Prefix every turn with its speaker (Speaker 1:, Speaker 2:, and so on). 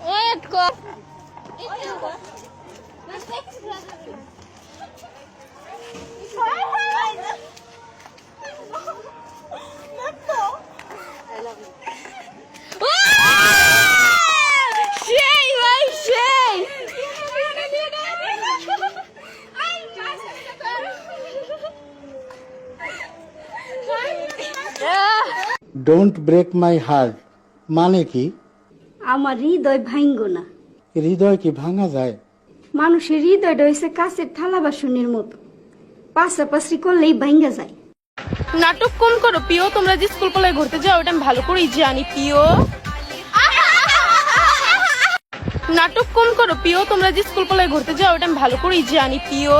Speaker 1: Wait কর। সেই ভাই সেই।
Speaker 2: ডোন্ট ব্রেক মাই হার্ট মানে কি?
Speaker 3: আমার হৃদয় ভাঙ্গো না।
Speaker 2: হৃদয় কি ভাঙা যায়?
Speaker 3: মানুষের হৃদয়টা হয়েছে কাছের থালা বাসনের মতো, পাশাপাশি করলেই ভাঙ্গা যায়।
Speaker 1: নাটক কম করো পিও, তোমরা যে স্কুল কলেজে ঘুরতে যাও ওটা আমি ভালো করেই জানি পিও। নাটক কম করো পিও, তোমরা যে স্কুল কলেজে ঘুরতে যাও ওটা আমি ভালো করেই জানি পিও।